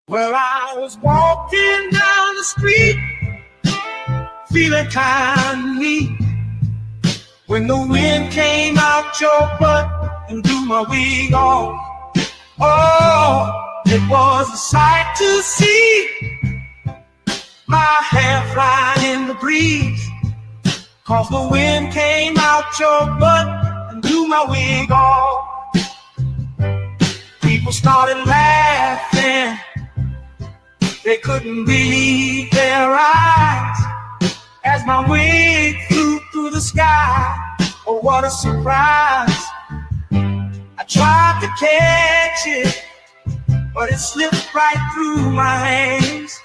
Well, I was walking down the street, feeling kindly, when the wind came out your butt and blew my wig off. Oh, it was a sight to see, my hair flying in the breeze, 'cause the wind came out your butt and blew my wig off. People started laughing, they couldn't believe their eyes, as my wig flew through the sky. Oh, what a surprise. I tried to catch it, but it slipped right through my hands,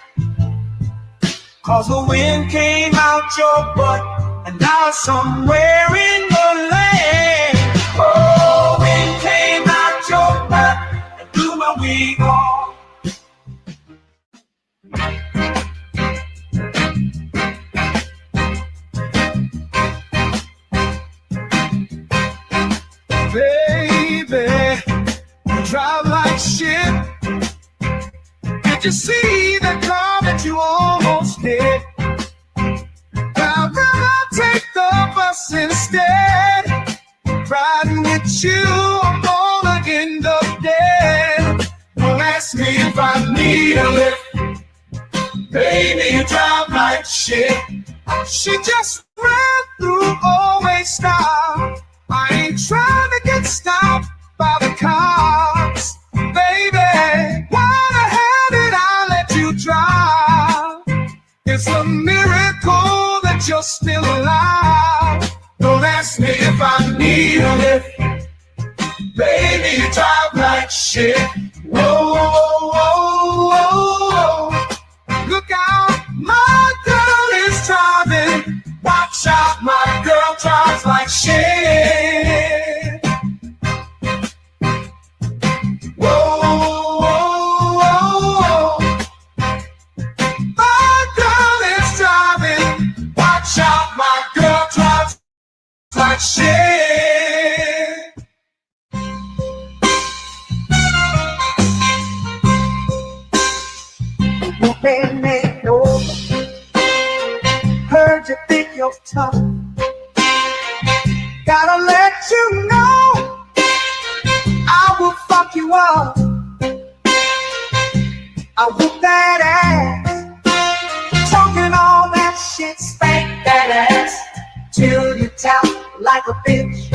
'cause the wind came out your butt and now it's somewhere in the land. Oh, wind came out your butt and blew my wig off. Baby, you drive like shit. Did you see that car that you almost hit? I'd rather take the bus instead. Riding with you, I'm gonna end up dead. Don't ask me if I need a lift. Baby, you drive like shit. She just ran through, always stop. I ain't trying to get stopped by the cops. Baby, why the hell did I let you drive? It's a miracle that you're still alive. Don't ask me if I need a lift. Baby, you drive like shit. Whoa, whoa, whoa, whoa, whoa. Look out, my girl is driving. Watch out, my girl drives like shit. Whoa, whoa, whoa, whoa. My girl is driving. Watch out, my girl drives like shit. You been made over. Heard you think you're tough. Gotta let you know I will fuck you up. I whoop that ass, talking all that shit, spank that ass till you tap like a bitch.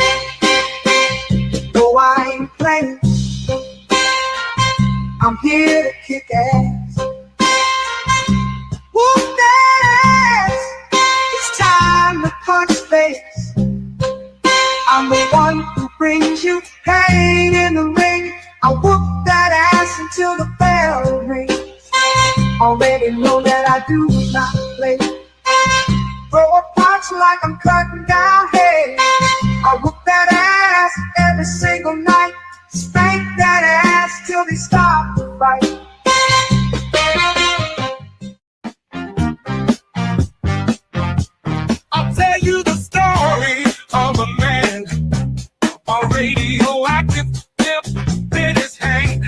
Though I ain't playing, I'm here to kick ass. Whoop that ass, it's time to punch face. I'm the one who brings you pain in the ring. I whoop that ass until the bell rings. Already know that I do not play. Throw a punch like I'm cutting down hay. I whoop that ass every single night. Spank that ass till they stop the fight. I'll tell you the story of a man, a radioactive tip in his hand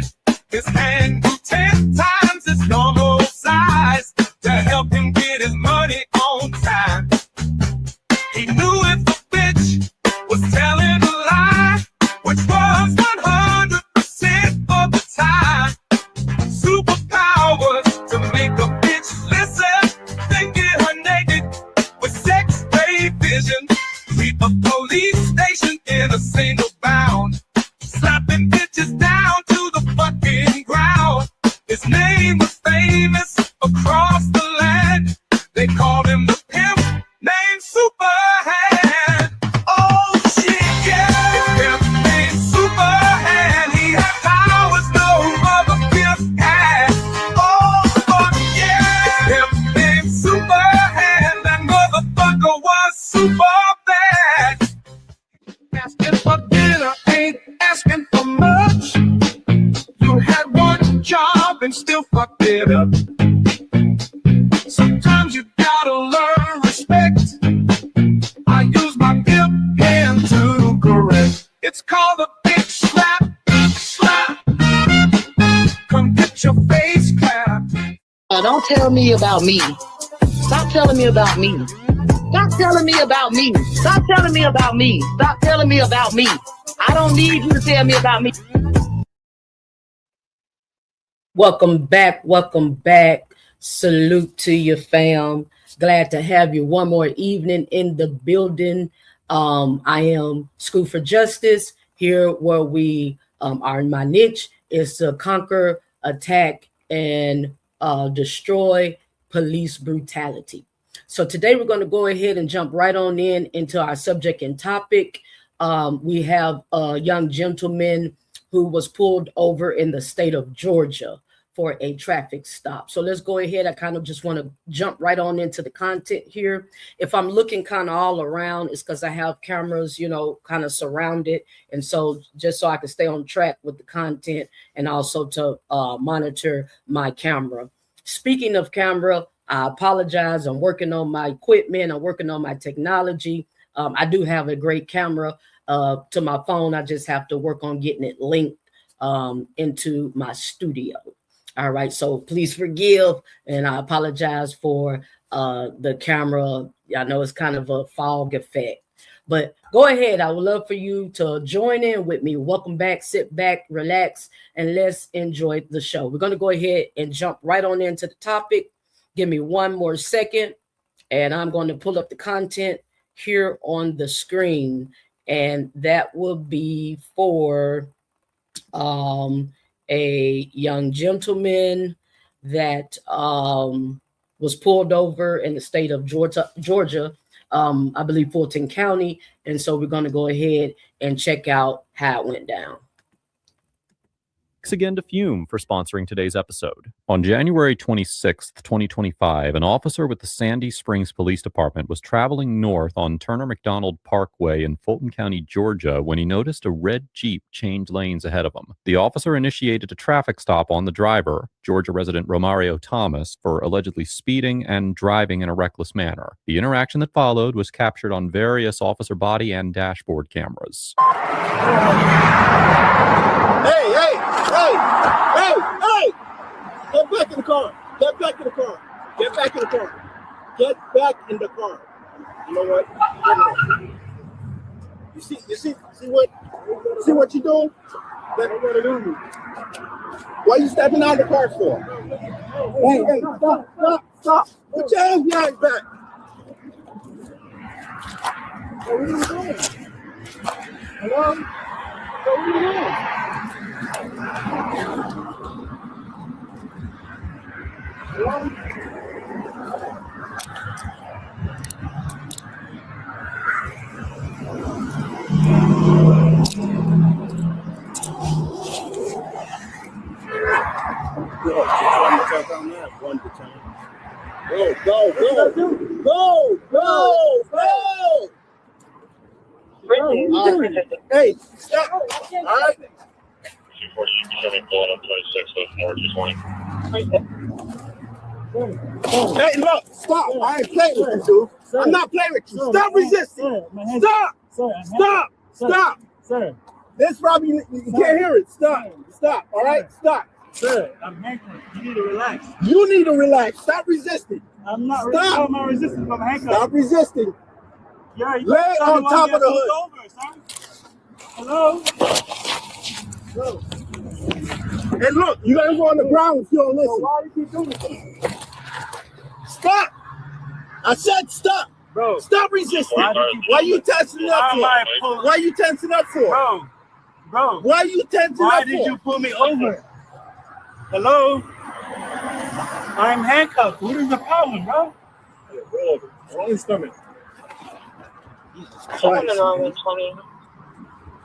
grew 10 times its normal size to help him get his money on time. He knew if the bitch was telling a lie, which was 100% of the time. Superpowers to make a bitch listen, then get her naked with sex-ray vision. Sweep a police station in a single bound, slapping bitches down to the fucking ground. His name was famous across the land. They called him the pimp named Superhand. Oh shit, yeah, his pimp named Superhand. He had powers no other pimp had. Oh fuck yeah, his pimp named Superhand. That motherfucker was super bad. Asking for dinner ain't asking for much. You had one job and still fucked it up. Sometimes you gotta learn respect. I use my pimp hand to correct. It's called a bitch slap, slap. Come get your face clapped. Now, don't tell me about me. Stop telling me about me. Stop telling me about me. Stop telling me about me. Stop telling me about me. I don't need you to tell me about me. Welcome back. Welcome back. Salute to you, fam. Glad to have you one more evening in the building. I am School for Justice, here where we are. My niche is to conquer, attack, and destroy police brutality. So today we're going to go ahead and jump right on into our subject and topic. We have a young gentleman who was pulled over in the state of Georgia for a traffic stop. So let's go ahead. I kind of just want to jump right on into the content here. If I'm looking kind of all around, it's because I have cameras, kind of surrounded. And so just so I can stay on track with the content and also to monitor my camera. Speaking of camera, I apologize. I'm working on my equipment. I'm working on my technology. I do have a great camera to my phone. I just have to work on getting it linked into my studio. All right, so please forgive, and I apologize for the camera. I know it's kind of a fog effect, but go ahead. I would love for you to join in with me. Welcome back, sit back, relax, and let's enjoy the show. We're going to go ahead and jump right on into the topic. Give me one more second, and I'm going to pull up the content here on the screen, and that will be for a young gentleman that was pulled over in the state of Georgia, I believe Fulton County. And so we're going to go ahead and check out how it went down. Thanks again to Fume for sponsoring today's episode. On January 26th, 2025, an officer with the Sandy Springs Police Department was traveling north on Turner McDonald Parkway in Fulton County, Georgia, when he noticed a red Jeep change lanes ahead of him. The officer initiated a traffic stop on the driver, Georgia resident Romario Thomas, for allegedly speeding and driving in a reckless manner. The interaction that followed was captured on various officer body and dashboard cameras. Hey! Get back in the car. Get back in the car. Get back in the car. Get back in the car. You know what? You see what you doing? Why you stepping out of the car for? Hey, stop. Put your hands behind your back. What are you doing? Hello? What are you doing? Go. Hey, stop. All right. 247 pulling up 26, so more 220. Hey, look, stop. I ain't playing with you, dude. I'm not playing with you. Stop resisting. Stop. Sir. This probably, you can't hear it. Stop. All right? Stop. Sir, I'm handcuffed. You need to relax. You need to relax. Stop resisting. I'm not resisting. I'm handcuffed. Stop resisting. Yeah, lay on top of the hood. Over, sir. Hello? Hey, look, you gotta go on the ground if you don't listen. Why did you do this? Stop! I said stop. Bro. Stop resisting. Why you tensing up for? Why you tensing up for? Bro. Why you tensing up for? Why did you pull me over? Hello? I'm handcuffed. What is the problem, bro? Roll over. Roll your stomach. Check in the north 120.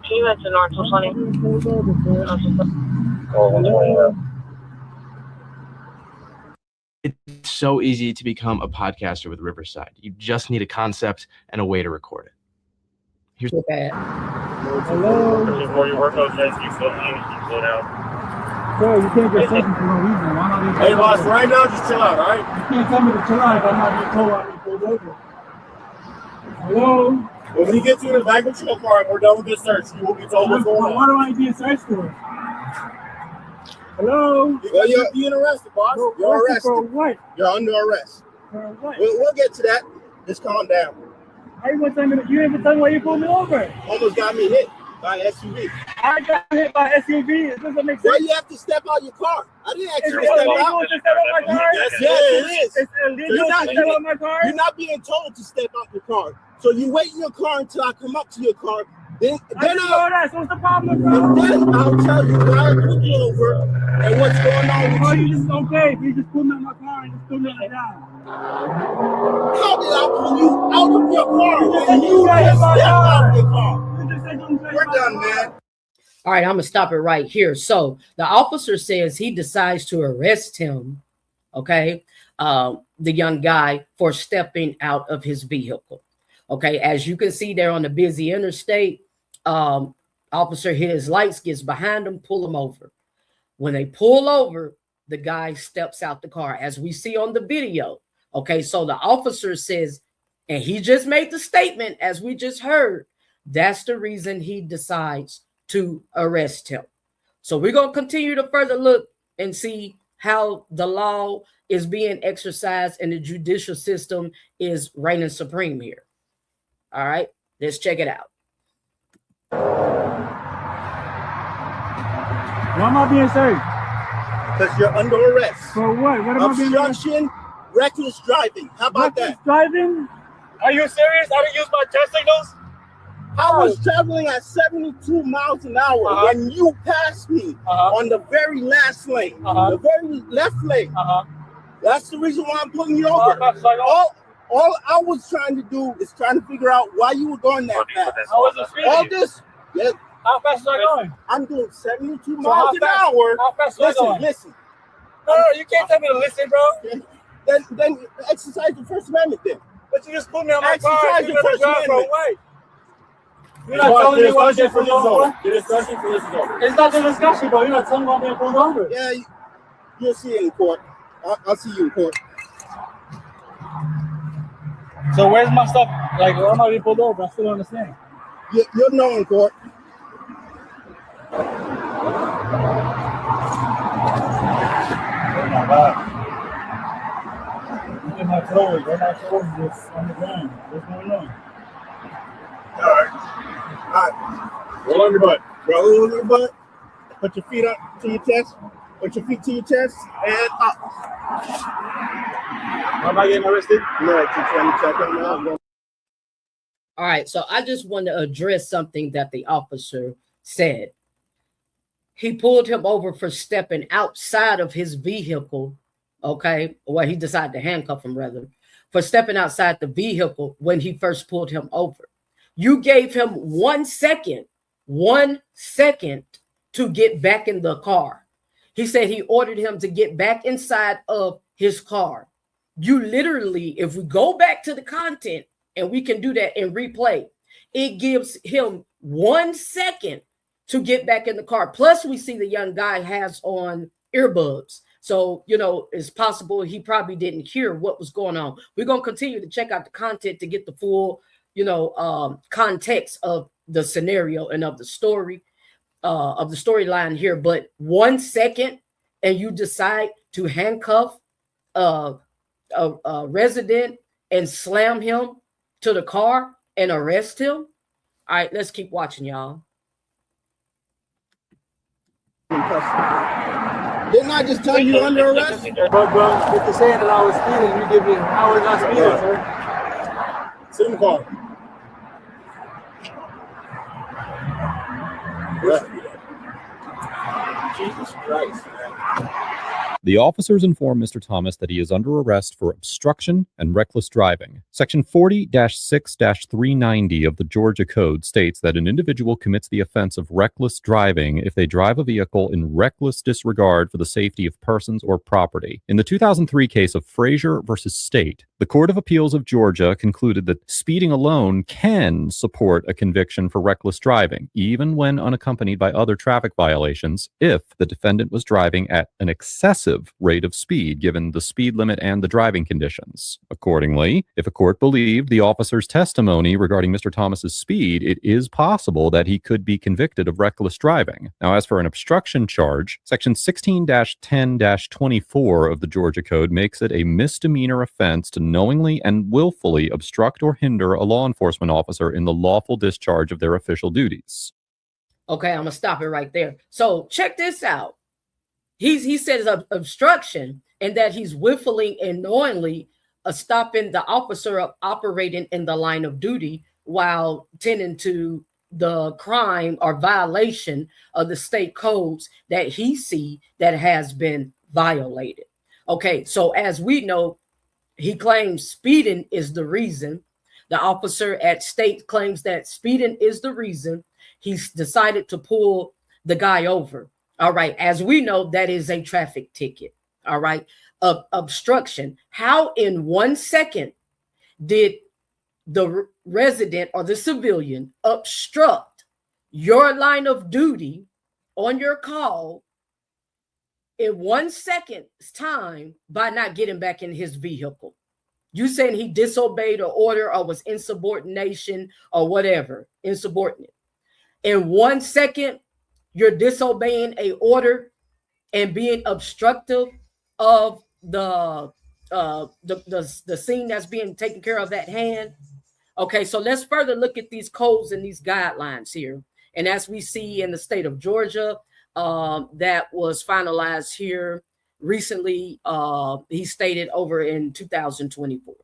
Can you head to north 120? Oh, 120. It's so easy to become a podcaster with Riverside. You just need a concept and a way to record it. Here's Hello? Before you work those guys, you slow down. Bro, you can't get something for no reason. Why not? Hey, boss, right now, just chill out, all right? You can't tell me to chill out if I'm not being told I'm being pulled over. Hello? When we get you in the back of your car and we're done with this search, you will be told what's going on. What am I being searched for? Hello? Well, you're being arrested, boss. No, You're arrested for arrested. what? You're under arrest. For what? We'll get to that. Just calm down. How you gonna tell me? You even tell me why you pulled me over? Almost got me hit by an SUV. I got hit by SUV. It doesn't make sense. Well, you have to step out your car. I didn't ask Is you it to step illegal out. to step out my car? Yes, it is. It's illegal You're to not- step out my car? You're not being told to step out your car. So you wait in your car until I come up to your car. Then I didn't know that. So what's the problem, bro? then I'll tell you why I pulled you over and what's going on with Oh, you. you just okay? If you just pulled me out my car and just threw me down. How did I pull you out of your car You when said you you tried just to stepped my out car. of your car? You just said you tried We're my done, car. man. All right, I'm gonna stop it right here. So the officer says he decides to arrest him, okay, the young guy for stepping out of his vehicle. Okay, as you can see there on the busy interstate, officer hit his lights, gets behind him, pull him over. When they pull over, the guy steps out the car, as we see on the video. Okay, so the officer says, and he just made the statement, as we just heard, that's the reason he decides to arrest him. So we're going to continue to further look and see how the law is being exercised and the judicial system is reigning supreme here. All right, let's check it out. Why am I being served? Because you're under arrest. For what? What am I being arrested? Obstruction, reckless driving. How about that? Driving? Are you serious? I didn't use my turn signals? I was traveling at 72 miles an hour when you passed me on the very last lane, the very left lane. That's the reason why I'm pulling you over. All I was trying to do is trying to figure out why you were going that fast. I wasn't speeding. All this, yeah, How fast was I going? I'm doing 72 So miles an hour. How fast was I going? Listen. No, you can't tell me to listen, bro. Then exercise the First Amendment then. But you just put me on my car. Exercise You your never First drive for a Amendment. way. You're not telling me what I'm being pulled over. It's It's not the discussion, bro. You're not telling me what I'm being pulled over. Yeah, you'll see it in court. I'll see you in court. So where's my stuff? Like, why am I being pulled over? I still don't understand. You'll know in court. Oh my God. Look at my clothes. Where my clothes just on the ground. What's going on? All right. Roll on your butt. Roll on your butt. Put your feet up to your chest. Put your feet to your chest and up. Am I getting arrested? No, you're trying to check them out. All right, so I just want to address something that the officer said. He pulled him over for stepping outside of his vehicle, okay? Well, he decided to handcuff him, rather, for stepping outside the vehicle when he first pulled him over. You gave him 1 second to get back in the car. He said he ordered him to get back inside of his car. You literally, if we go back to the content, and we can do that in replay, it gives him 1 second to get back in the car. Plus, we see the young guy has on earbuds. So, you know, it's possible he probably didn't hear what was going on. We're going to continue to check out the content to get the full, context of the scenario and of the story, of the storyline here. But 1 second, and you decide to handcuff a resident and slam him to the car and arrest him. All right, let's keep watching, y'all. Didn't I just tell you under arrest? But, bro, if you're saying that I was speeding, you give me how was I speeding, sir? Sit in the car. Jesus Christ, man. The officers informed Mr. Thomas that he is under arrest for obstruction and reckless driving. Section 40-6-390 of the Georgia Code states that an individual commits the offense of reckless driving if they drive a vehicle in reckless disregard for the safety of persons or property. In the 2003 case of Frazier versus State, the Court of Appeals of Georgia concluded that speeding alone can support a conviction for reckless driving, even when unaccompanied by other traffic violations, if the defendant was driving at an excessive excessive rate of speed given the speed limit and the driving conditions. Accordingly, if a court believed the officer's testimony regarding Mr. Thomas's speed, it is possible that he could be convicted of reckless driving. Now, as for an obstruction charge, Section 16-10-24 of the Georgia Code makes it a misdemeanor offense to knowingly and willfully obstruct or hinder a law enforcement officer in the lawful discharge of their official duties. Okay, I'm gonna stop it right there. So check this out. He says obstruction, and that he's willfully and knowingly stopping the officer of operating in the line of duty while tending to the crime or violation of the state codes that he see that has been violated. Okay, so as we know, he claims speeding is the reason. The officer at state claims that speeding is the reason he's decided to pull the guy over. All right. As we know, that is a traffic ticket. All right. Obstruction. How in 1 second did the resident or the civilian obstruct your line of duty on your call in 1 second's time by not getting back in his vehicle? You saying he disobeyed an order or was insubordination or whatever, insubordinate. In 1 second, you're disobeying a order and being obstructive of the scene that's being taken care of at hand. Okay, so let's further look at these codes and these guidelines here. And as we see in the state of Georgia, that was finalized here recently, he stated over in 2024.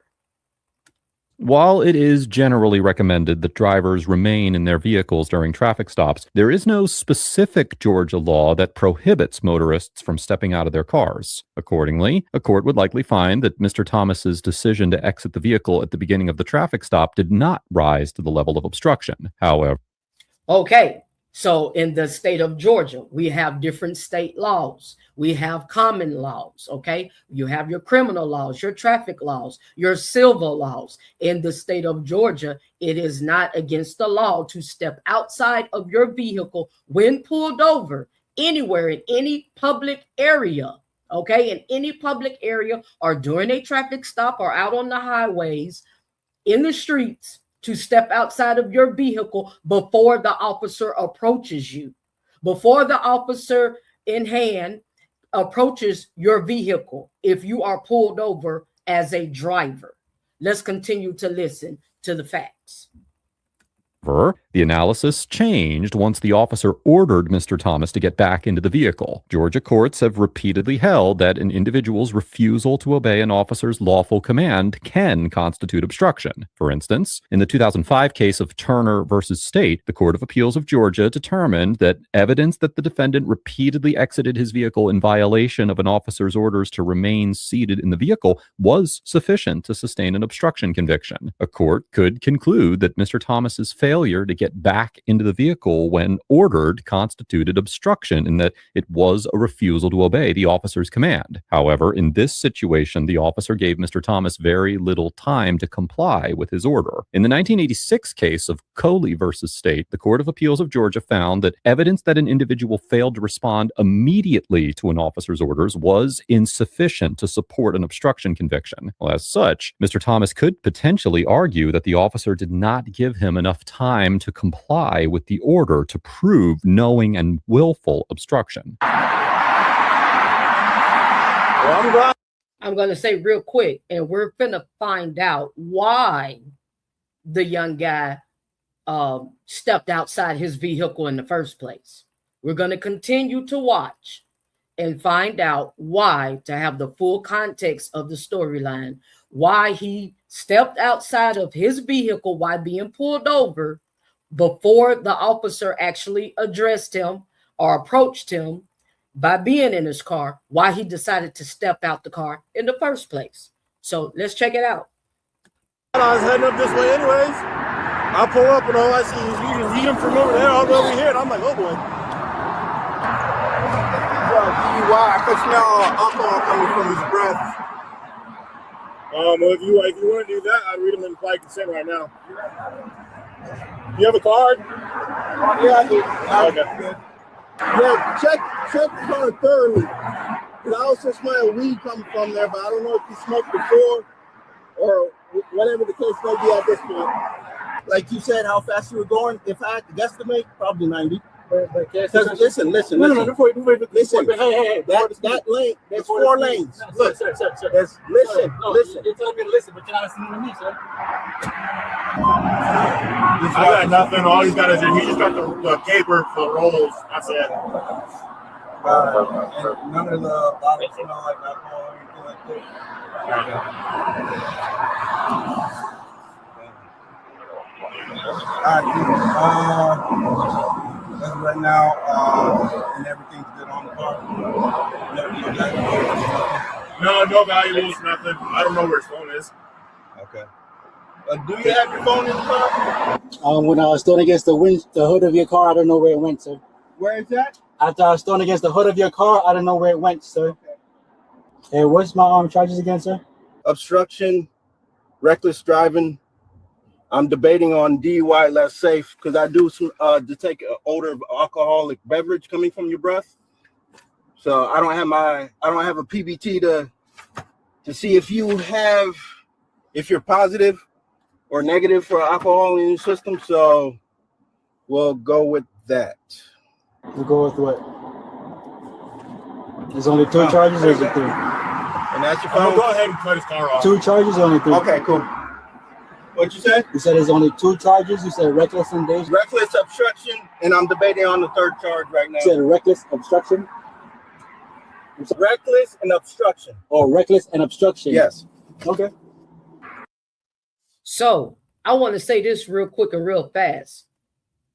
While it is generally recommended that drivers remain in their vehicles during traffic stops, there is no specific Georgia law that prohibits motorists from stepping out of their cars. Accordingly, a court would likely find that Mr. Thomas's decision to exit the vehicle at the beginning of the traffic stop did not rise to the level of obstruction. However, okay, so in the state of Georgia, we have different state laws. We have common laws, okay? You have your criminal laws, your traffic laws, your civil laws. In the state of Georgia, it is not against the law to step outside of your vehicle when pulled over anywhere in any public area, okay? In any public area or during a traffic stop or out on the highways, in the streets, to step outside of your vehicle before the officer approaches you, before the officer in hand approaches your vehicle if you are pulled over as a driver. Let's continue to listen to the facts. the analysis changed once the officer ordered Mr. Thomas to get back into the vehicle. Georgia courts have repeatedly held that an individual's refusal to obey an officer's lawful command can constitute obstruction. For instance, in the 2005 case of Turner versus State, the Court of Appeals of Georgia determined that evidence that the defendant repeatedly exited his vehicle in violation of an officer's orders to remain seated in the vehicle was sufficient to sustain an obstruction conviction. A court could conclude that Mr. Thomas's failure to get back into the vehicle when ordered constituted obstruction and that it was a refusal to obey the officer's command. However, in this situation, the officer gave Mr. Thomas very little time to comply with his order. In the 1986 case of Coley versus State, the Court of Appeals of Georgia found that evidence that an individual failed to respond immediately to an officer's orders was insufficient to support an obstruction conviction. Well, as such, Mr. Thomas could potentially argue that the officer did not give him enough time to comply with the order to prove knowing and willful obstruction. I'm going to say real quick, and we're going to find out why the young guy stepped outside his vehicle in the first place. We're going to continue to watch and find out why, to have the full context of the storyline, why he stepped outside of his vehicle while being pulled over before the officer actually addressed him or approached him by being in his car, why he decided to step out the car in the first place. So let's check it out. I was heading up this way anyways. I pull up and all I see is you can him from over there all the way over here. And I'm like, oh boy. DUI, I could smell alcohol coming from his breath. Well, if you want to do that, I'd read them in flight consent right now. You have a card? Yeah, I do. Okay. Yeah, check the car thoroughly. I was also smell weed coming from there, but I don't know if he smoked before or whatever the case may be at this point. Like you said, how fast you were going. If I had to guesstimate, probably 90. Because listen. Listen. Hey, that lane, there's 4 lanes. Look, sir. Listen. You're telling me to listen, but you're not listening to me, sir. I got nothing. All he's got is he just got the caper for rolls. That's it. And none of the bottles smell like alcohol or anything like that. As right now, and everything's good on the car. No valuables, nothing. I don't know where his phone is. Okay. Do you have your phone in the car? When I was thrown against the hood of your car, I don't know where it went, sir. Where is that? After I was thrown against the hood of your car, I don't know where it went, sir. Okay. Hey, what's my charges again, sir? Obstruction, reckless driving. I'm debating on DUI less safe because I do some detect an odor of alcoholic beverage coming from your breath. So I don't have a PBT to see if you're positive or negative for alcohol in your system. So we'll go with that. We'll go with what? There's only 2 charges, or is it 3? And that's your I'm phone. gonna go ahead and cut his car off. 2 charges, or only 3? Okay, cool. What you said? You said there's only 2 charges. You said reckless endangerment. Reckless obstruction, and I'm debating on the 3rd charge right now. You said reckless obstruction. Reckless and obstruction. Oh, reckless and obstruction. Yes. Okay. So I want to say this real quick and real fast.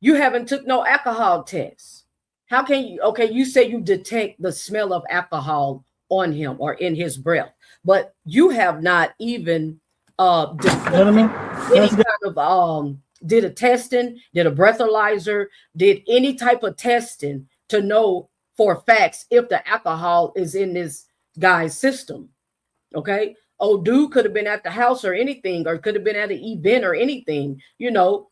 You haven't took no alcohol tests. How can you? Okay, you say you detect the smell of alcohol on him or in his breath, but you have not even Gentlemen, any kind of did a testing, did a breathalyzer, did any type of testing to know for facts if the alcohol is in this guy's system. Okay. Oh, dude could have been at the house or anything, or could have been at an event or anything. You know,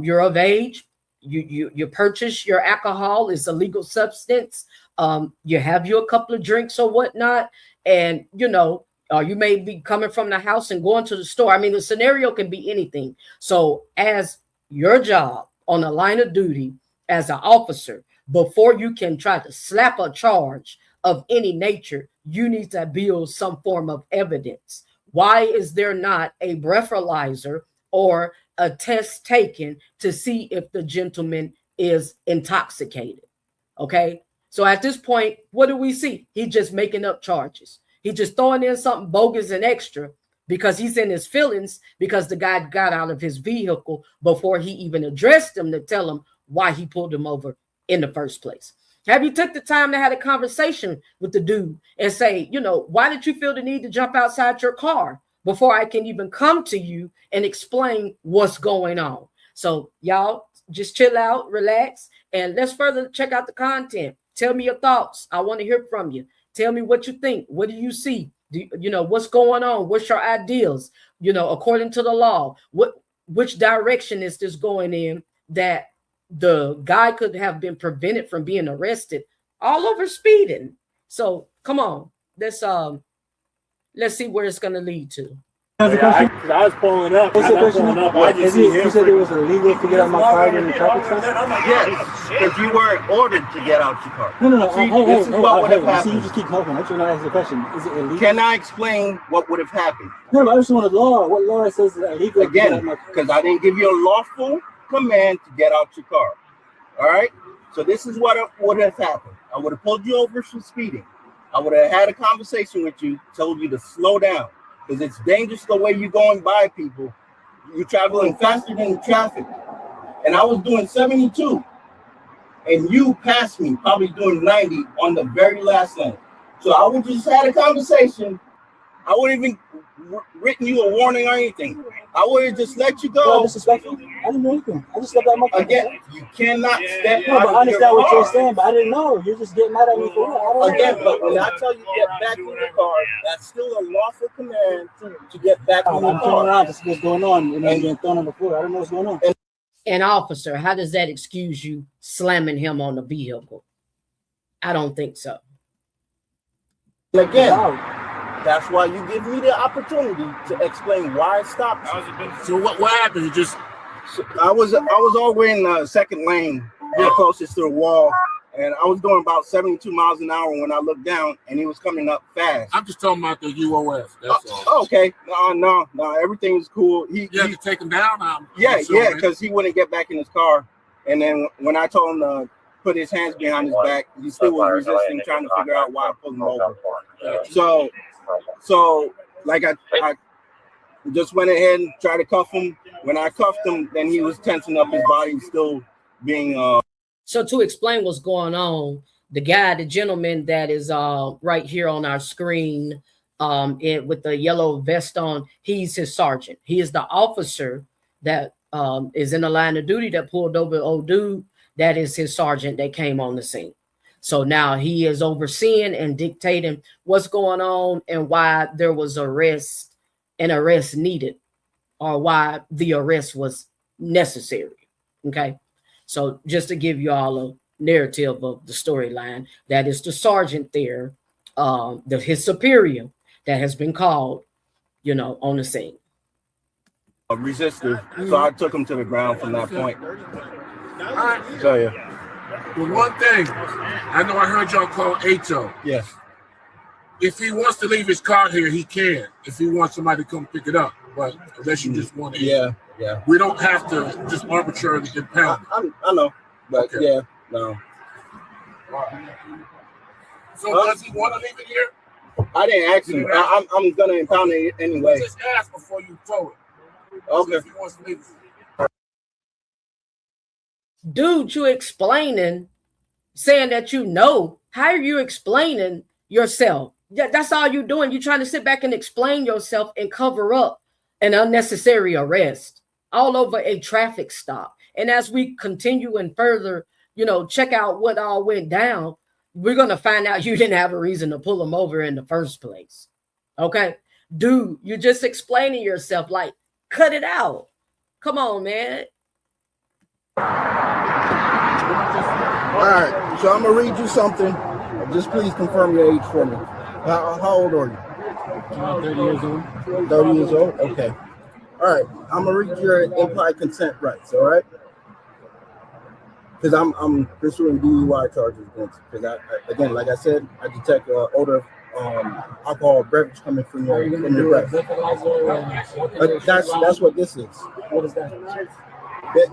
you're of age. You purchase your alcohol. It's a legal substance. You have you a couple of drinks or whatnot, and you know. You may be coming from the house and going to the store. I mean, the scenario can be anything. So as your job on the line of duty as an officer, before you can try to slap a charge of any nature, you need to build some form of evidence. Why is there not a breathalyzer or a test taken to see if the gentleman is intoxicated? Okay. So at this point, what do we see? He's just making up charges. He's just throwing in something bogus and extra because he's in his feelings because the guy got out of his vehicle before he even addressed him to tell him why he pulled him over in the first place. Have you took the time to have a conversation with the dude and say, you know, why did you feel the need to jump outside your car before I can even come to you and explain what's going on? So y'all just chill out, relax, and let's further check out the content. Tell me your thoughts. I want to hear from you. Tell me what you think. What do you see? You know, what's going on? What's your ideas? You know, according to the law, which direction is this going in that the guy could have been prevented from being arrested all over speeding? So come on, let's see where it's going to lead to. I was pulling up. What's the question? You said it was illegal to get out my car during the traffic stop? Yes, because you weren't ordered to get out your car. No. See, this is what would have happened. See, you just keep talking. I'm trying to ask the question. Is it illegal? Can I explain what would have happened? No, I just want a law. What law says it's illegal? Again, because I didn't give you a lawful command to get out your car. All right? So this is what would have happened. I would have pulled you over for speeding. I would have had a conversation with you, told you to slow down. Because it's dangerous the way you're going by people. You're traveling faster than the traffic. And I was doing 72. And you passed me, probably doing 90 on the very last lane. So I would just had a conversation. I wouldn't even written you a warning or anything. I would have just let you go. Disrespectful? I didn't know anything. I just stepped out my car. Again, you cannot step No, out but I of your understand what you're car. saying, but I didn't know. You're just getting mad at me for what? Again, but when I tell you to get back in your car, that's still a lawful command to get back in I'm your turning car. around to see what's going on, and I'm getting thrown on the floor. I don't know what's going on. An officer, how does that excuse you slamming him on the vehicle? I don't think so. And again, that's why you give me the opportunity to explain why I stopped. So what happened? You just I was all the way in the second lane, closest to the wall, and I was going about 72 miles an hour when I looked down, and he was coming up fast. I'm just talking about the UOF. That's all. Okay, no, everything's cool. He had to take him down. Because he wouldn't get back in his car, and then when I told him to put his hands behind his back, he still was resisting, trying to figure out why I pulled him over. So like I just went ahead and tried to cuff him. When I cuffed him, then he was tensing up his body, still being. So to explain what's going on, the gentleman that is right here on our screen, with the yellow vest on, he's his sergeant. He is the officer that is in the line of duty that pulled over the old dude. That is his sergeant that came on the scene. So now he is overseeing and dictating what's going on and why there was an arrest needed, or why the arrest was necessary. Okay. So just to give you all a narrative of the storyline, that is the sergeant there, his superior that has been called, on the scene. A resistor. So I took him to the ground from that point. All right. So yeah. Well, one thing, I know I heard y'all call ATO. Yes. If he wants to leave his car here, he can. If he wants somebody to come pick it up, but unless you just want to. Yeah. We don't have to just arbitrarily impound it. I know, but okay. Yeah, no. All right. So does he want to leave it here? I didn't ask him. I'm gonna impound it anyway. Just ask before you throw it. Okay. If he wants to leave it. Dude, you explaining, saying that how are you explaining yourself? Yeah, that's all you're doing. You're trying to sit back and explain yourself and cover up an unnecessary arrest all over a traffic stop. And as we continue and further, check out what all went down, we're going to find out you didn't have a reason to pull him over in the first place. Okay? Dude, you're just explaining yourself, like, cut it out. Come on, man. All right, so I'm gonna read you something. Just please confirm your age for me. How old are you? 30 years old. 30 years old? Okay. All right, I'm gonna read your implied consent rights, all right? Because I'm pursuing DUI charges against you. Because again, like I said, I detect odor of alcohol beverage coming from your breath. That's what this is. What is that?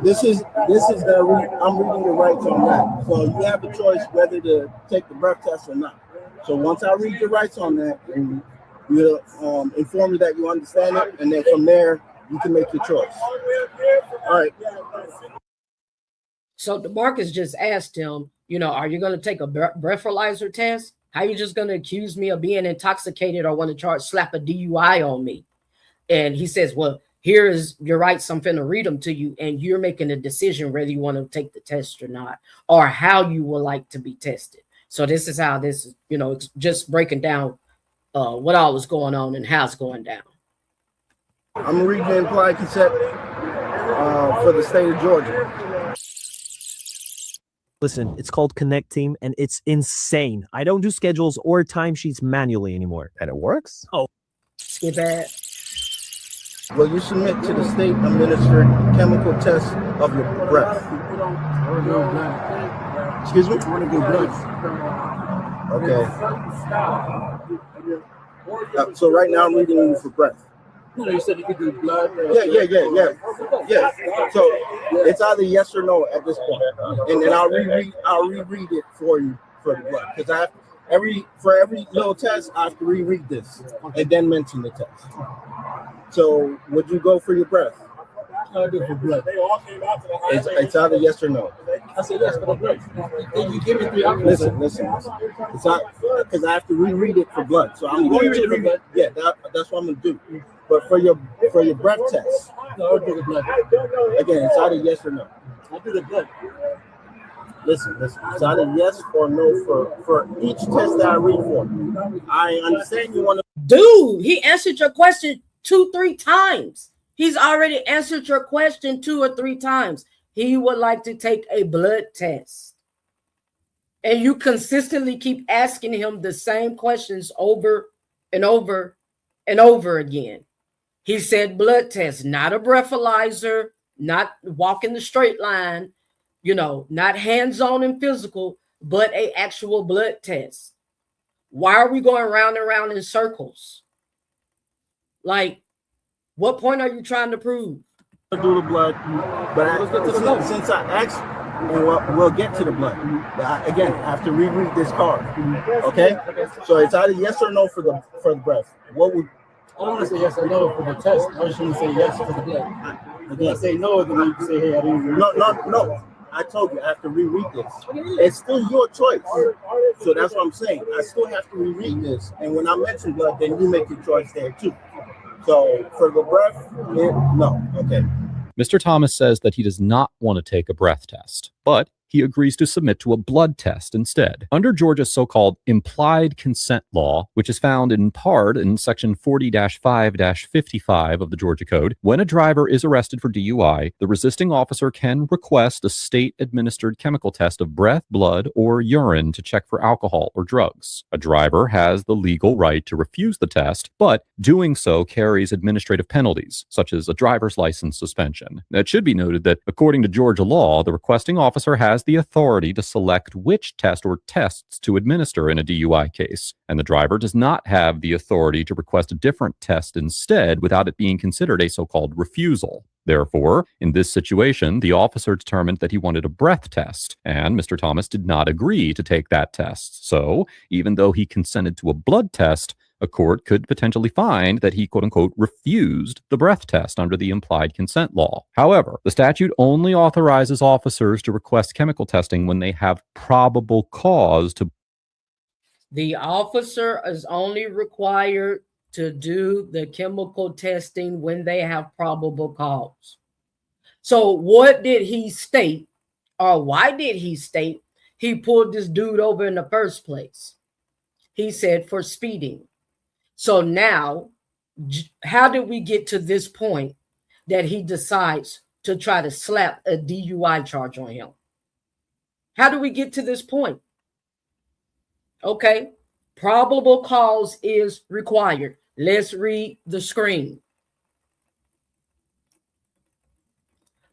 This is I'm reading your rights on that. So you have the choice whether to take the breath test or not. So once I read your rights on that, and we'll inform you that you understand it, and then from there you can make your choice. All right. So DeMarcus just asked him, are you going to take a breathalyzer test? How are you just going to accuse me of being intoxicated or want to slap a DUI on me? And he says, well, here is your rights. I'm finna read them to you, and you're making a decision whether you want to take the test or not, or how you would like to be tested. So this is how this is, it's just breaking down what all is going on and how it's going down. I'm reading the implied consent for the state of Georgia. Listen, it's called Connect Team, and it's insane. I don't do schedules or timesheets manually anymore. And it works? Oh. Skip it. Will you submit to the state administered chemical test of your breath? Excuse me? I want to do blood. Okay. So right now I'm reading you for breath. No, you said you could do blood. Yeah. So it's either yes or no at this point, and then I'll reread it for you for the blood, because for every little test I have to reread this and then mention the test. So would you go for your breath? I do for blood. It's either yes or no. I said yes for the blood. Then you give me 3 options. Listen. It's not because I have to reread it for blood. So I'm going to read it. Yeah, that's what I'm gonna do. But for your breath test, no, I'll do the blood. Again, it's either yes or no. I'll do the blood. Listen. It's either yes or no for each test that I read for you. I understand you want to. Dude, he answered your question 2-3 times. He's already answered your question 2 or 3 times. He would like to take a blood test. And you consistently keep asking him the same questions over and over and over again. He said blood test, not a breathalyzer, not walking the straight line, not hands-on and physical, but an actual blood test. Why are we going round and round in circles? Like, what point are you trying to prove? Do the blood, but since I asked, we'll get to the blood. Again, I have to reread this card. Okay, so it's either yes or no for the breath. What would? I don't want to say yes or no for the test. I just want to say yes for the blood. If I say no, then you can say, hey, I didn't read. No. I told you I have to reread this. It's still your choice. So that's what I'm saying. I still have to reread this. And when I mention blood, then you make your choice there too. So for the breath, no. Okay. Mr. Thomas says that he does not want to take a breath test, but he agrees to submit to a blood test instead. Under Georgia's so-called implied consent law, which is found in part in section 40-5-55 of the Georgia Code, when a driver is arrested for DUI, the resisting officer can request a state-administered chemical test of breath, blood, or urine to check for alcohol or drugs. A driver has the legal right to refuse the test, but doing so carries administrative penalties, such as a driver's license suspension. It should be noted that, according to Georgia law, the requesting officer has the authority to select which test or tests to administer in a DUI case, and the driver does not have the authority to request a different test instead without it being considered a so-called refusal. Therefore, in this situation, the officer determined that he wanted a breath test, and Mr. Thomas did not agree to take that test. So, even though he consented to a blood test, a court could potentially find that he, quote-unquote, refused the breath test under the implied consent law. However, the statute only authorizes officers to request chemical testing when they have probable cause to. The officer is only required to do the chemical testing when they have probable cause. So what did he state, or why did he state he pulled this dude over in the first place? He said for speeding. So now, how did we get to this point that he decides to try to slap a DUI charge on him? How do we get to this point? Okay, probable cause is required. Let's read the screen.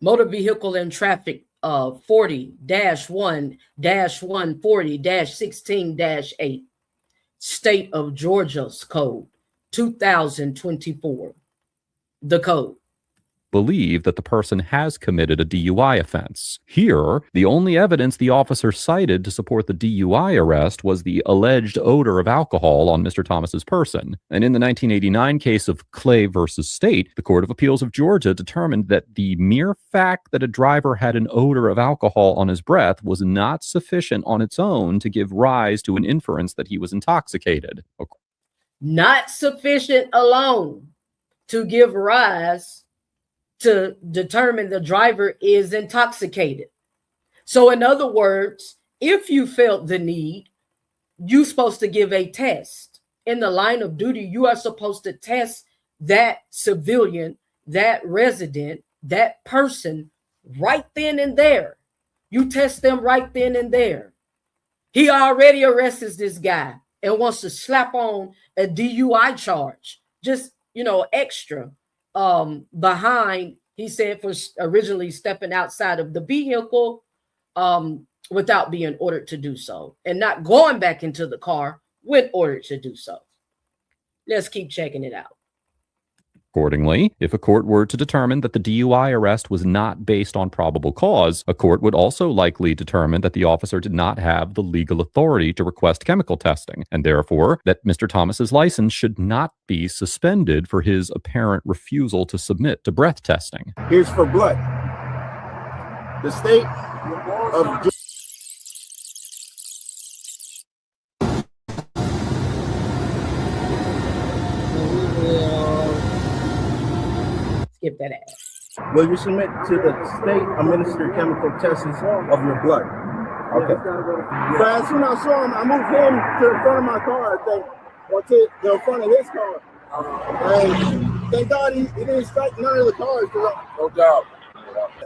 Motor Vehicle and Traffic 40-1-140-16-8. State of Georgia's Code 2024. The code. Believe that the person has committed a DUI offense. Here, the only evidence the officer cited to support the DUI arrest was the alleged odor of alcohol on Mr. Thomas's person. And in the 1989 case of Clay versus State, the Court of Appeals of Georgia determined that the mere fact that a driver had an odor of alcohol on his breath was not sufficient on its own to give rise to an inference that he was intoxicated. Not sufficient alone to give rise to determine the driver is intoxicated. So in other words, if you felt the need, you're supposed to give a test. In the line of duty, you are supposed to test that civilian, that resident, that person right then and there. You test them right then and there. He already arrests this guy and wants to slap on a DUI charge, just, extra. Behind, he said, for originally stepping outside of the vehicle without being ordered to do so, and not going back into the car when ordered to do so. Let's keep checking it out. Accordingly, if a court were to determine that the DUI arrest was not based on probable cause, a court would also likely determine that the officer did not have the legal authority to request chemical testing, and therefore that Mr. Thomas's license should not be suspended for his apparent refusal to submit to breath testing. Here's for blood. The state of Skip that ass. Will you submit to the state-administered chemical tests of your blood? Okay. But as soon as I saw him, I moved him to the front of my car, I think, or to the front of his car. And thank God he didn't strike none of the cars. No doubt.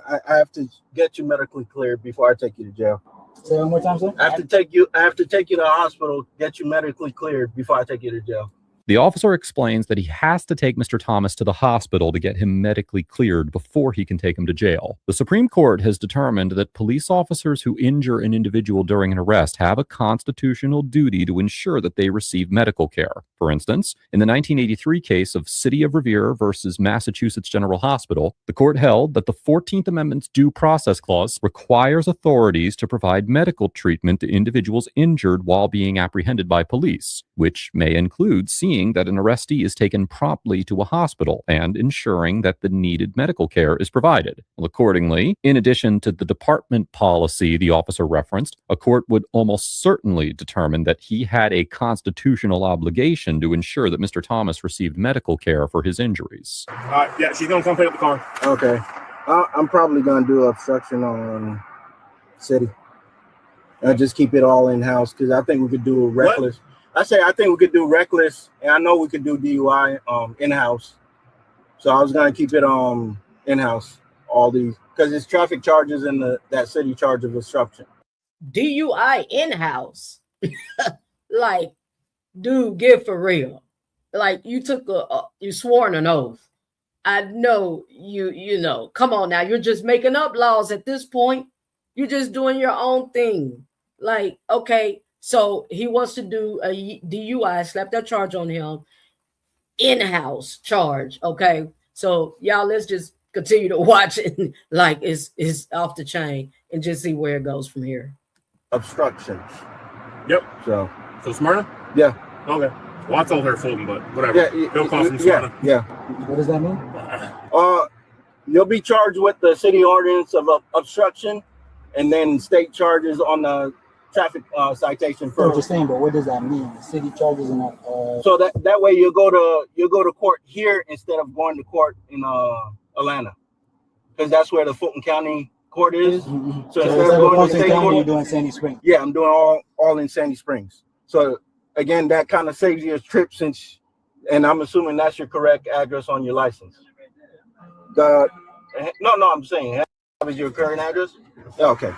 I have to get you medically cleared before I take you to jail. Say it one more time, sir. I have to take you to the hospital, get you medically cleared before I take you to jail. The officer explains that he has to take Mr. Thomas to the hospital to get him medically cleared before he can take him to jail. The Supreme Court has determined that police officers who injure an individual during an arrest have a constitutional duty to ensure that they receive medical care. For instance, in the 1983 case of City of Revere versus Massachusetts General Hospital, the court held that the 14th Amendment's Due Process Clause requires authorities to provide medical treatment to individuals injured while being apprehended by police, which may include seeing that an arrestee is taken promptly to a hospital and ensuring that the needed medical care is provided. Well, accordingly, in addition to the department policy the officer referenced, a court would almost certainly determine that he had a constitutional obligation to ensure that Mr. Thomas received medical care for his injuries. Yeah, she's gonna come pick up the car. Okay. I'm probably gonna do obstruction on city. Just keep it all in house because I think we could do a reckless. What? I think we could do reckless, and I know we could do DUI in house. So I was gonna keep it in house, all these, because it's traffic charges and that city charge of obstruction. DUI in house, like, dude, get for real. Like you took you swore an oath. I know you know. Come on now, you're just making up laws at this point. You're just doing your own thing. Like, okay. So he wants to do a DUI, slap that charge on him, in-house charge. Okay. So y'all, let's just continue to watch it like it's off the chain and just see where it goes from here. Obstruction. Yep. So Smyrna? Yeah. Okay. Well, I told her Fulton, but whatever. Yeah, he'll call from Smyrna. Yeah. What does that mean? You'll be charged with the city ordinance of obstruction and then state charges on the traffic citation for. I'm just saying, but what does that mean? The city charges and so that way you'll go to court here instead of going to court in Atlanta, because that's where the Fulton County court is. Mm-hmm. So instead of going to state court, you're doing Sandy Springs. Yeah, I'm doing all in Sandy Springs. So again, that kind of saves you a trip and I'm assuming that's your correct address on your license. No, I'm saying is your current address. Okay.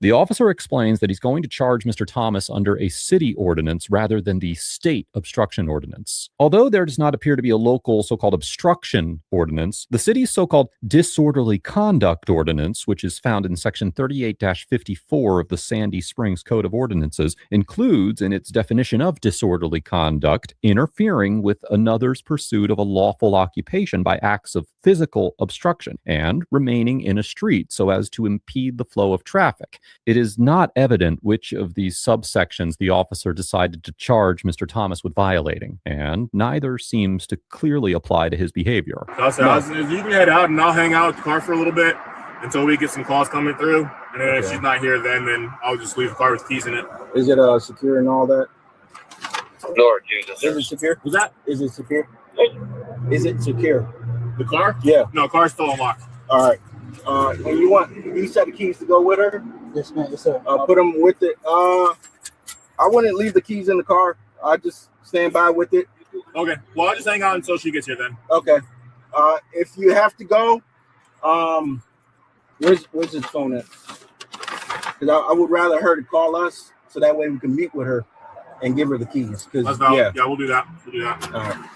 The officer explains that he's going to charge Mr. Thomas under a city ordinance rather than the state obstruction ordinance. Although there does not appear to be a local so-called obstruction ordinance, the city's so-called disorderly conduct ordinance, which is found in section 38-54 of the Sandy Springs Code of Ordinances, includes in its definition of disorderly conduct interfering with another's pursuit of a lawful occupation by acts of physical obstruction and remaining in a street so as to impede the flow of traffic. It is not evident which of these subsections the officer decided to charge Mr. Thomas with violating, and neither seems to clearly apply to his behavior. You can head out and I'll hang out with the car for a little bit until we get some calls coming through. And then if she's not here, then I'll just leave the car with keys in it. Is it secure and all that? Lord Jesus. Is it secure? Was that? Is it secure? Is it secure? The car? Yeah. No, car's still unlocked. All right. And you want these set of keys to go with her? Yes, ma'am. Yes, sir. Put them with it. I wouldn't leave the keys in the car. I just stand by with it. Okay. Well, I'll just hang out until she gets here then. Okay. If you have to go, where's his phone at? Because I would rather her to call us so that way we can meet with her and give her the keys. Yeah, we'll do that. All right.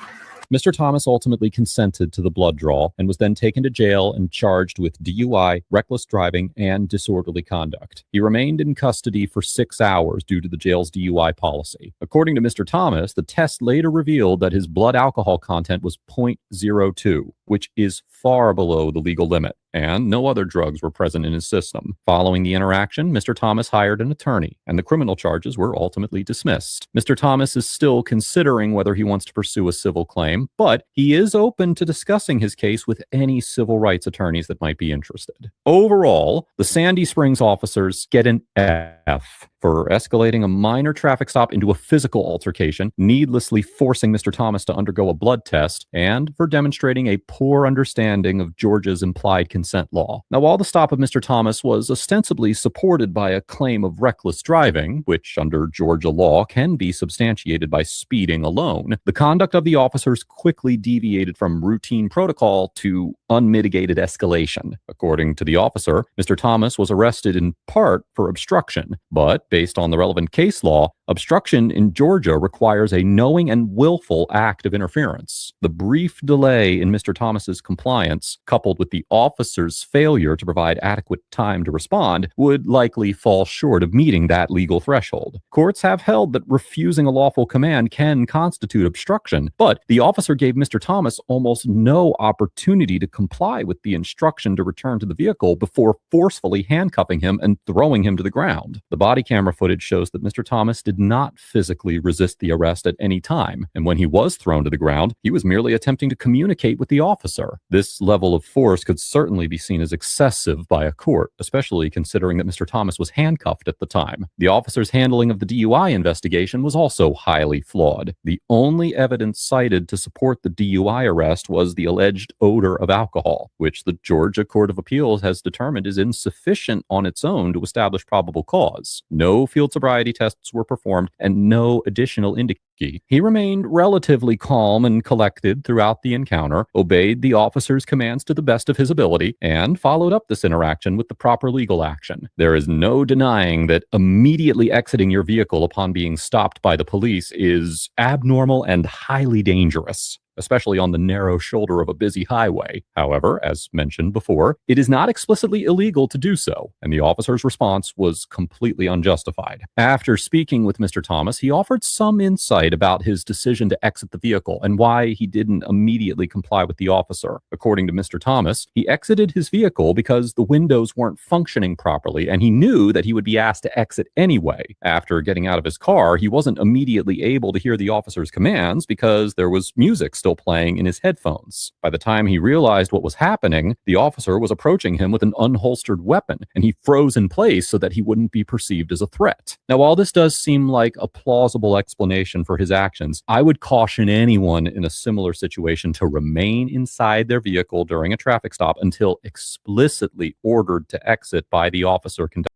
Mr. Thomas ultimately consented to the blood draw and was then taken to jail and charged with DUI, reckless driving, and disorderly conduct. He remained in custody for 6 hours due to the jail's DUI policy. According to Mr. Thomas, the test later revealed that his blood alcohol content was 0.02, which is far below the legal limit, and no other drugs were present in his system. Following the interaction, Mr. Thomas hired an attorney, and the criminal charges were ultimately dismissed. Mr. Thomas is still considering whether he wants to pursue a civil claim, but he is open to discussing his case with any civil rights attorneys that might be interested. Overall, the Sandy Springs officers get an F for for escalating a minor traffic stop into a physical altercation, needlessly forcing Mr. Thomas to undergo a blood test, and for demonstrating a poor understanding of Georgia's implied consent law. Now, while the stop of Mr. Thomas was ostensibly supported by a claim of reckless driving, which under Georgia law can be substantiated by speeding alone, the conduct of the officers quickly deviated from routine protocol to unmitigated escalation. According to the officer, Mr. Thomas was arrested in part for obstruction, but based on the relevant case law, obstruction in Georgia requires a knowing and willful act of interference. The brief delay in Mr. Thomas's compliance, coupled with the officer's failure to provide adequate time to respond, would likely fall short of meeting that legal threshold. Courts have held that refusing a lawful command can constitute obstruction, but the officer gave Mr. Thomas almost no opportunity to comply with the instruction to return to the vehicle before forcefully handcuffing him and throwing him to the ground. The body camera footage shows that Mr. Thomas did not physically resist the arrest at any time, and when he was thrown to the ground, he was merely attempting to communicate with the officer. This level of force could certainly be seen as excessive by a court, especially considering that Mr. Thomas was handcuffed at the time. The officer's handling of the DUI investigation was also highly flawed. The only evidence cited to support the DUI arrest was the alleged odor of alcohol, which the Georgia Court of Appeals has determined is insufficient on its own to establish probable cause. No field sobriety tests were performed and no additional indicia. He remained relatively calm and collected throughout the encounter, obeyed the officer's commands to the best of his ability, and followed up this interaction with the proper legal action. There is no denying that immediately exiting your vehicle upon being stopped by the police is abnormal and highly dangerous, especially on the narrow shoulder of a busy highway. However, as mentioned before, it is not explicitly illegal to do so, and the officer's response was completely unjustified. After speaking with Mr. Thomas, he offered some insight about his decision to exit the vehicle and why he didn't immediately comply with the officer. According to Mr. Thomas, he exited his vehicle because the windows weren't functioning properly, and he knew that he would be asked to exit anyway. After getting out of his car, he wasn't immediately able to hear the officer's commands because there was music still playing in his headphones. By the time he realized what was happening, the officer was approaching him with an unholstered weapon, and he froze in place so that he wouldn't be perceived as a threat. Now, while this does seem like a plausible explanation for his actions, I would caution anyone in a similar situation to remain inside their vehicle during a traffic stop until explicitly ordered to exit by the officer conducting.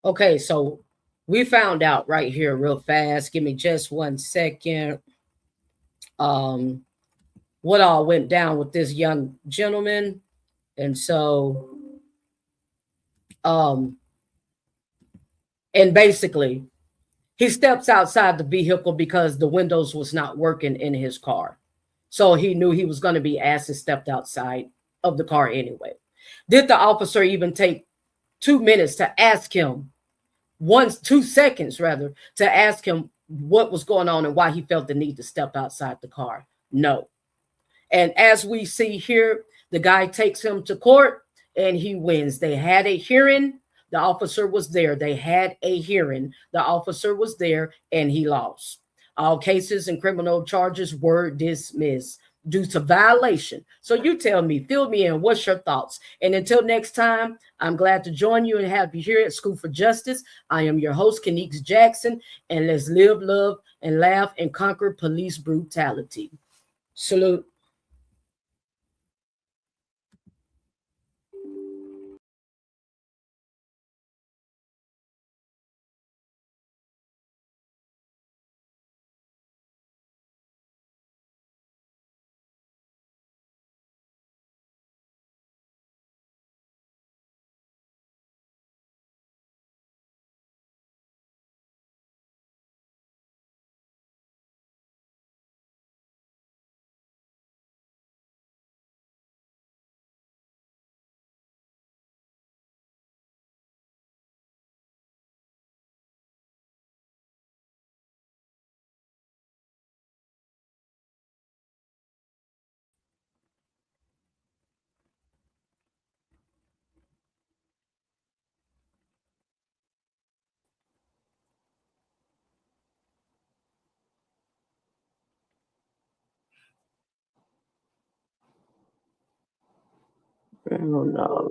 Okay, so we found out right here real fast. Give me just 1 second. What all went down with this young gentleman. And so, and basically, he steps outside the vehicle because the windows was not working in his car. So he knew he was going to be asked to step outside of the car anyway. Did the officer even take 2 minutes to ask him, 2 seconds rather, to ask him what was going on and why he felt the need to step outside the car? No. And as we see here, the guy takes him to court and he wins. They had a hearing. The officer was there. They had a hearing. The officer was there and he lost. All cases and criminal charges were dismissed due to violation. So you tell me, fill me in, what's your thoughts? And until next time, I'm glad to join you and have you here at School for Justice. I am your host, Kenix Jackson, and let's live, love, and laugh and conquer police brutality. Salute. No.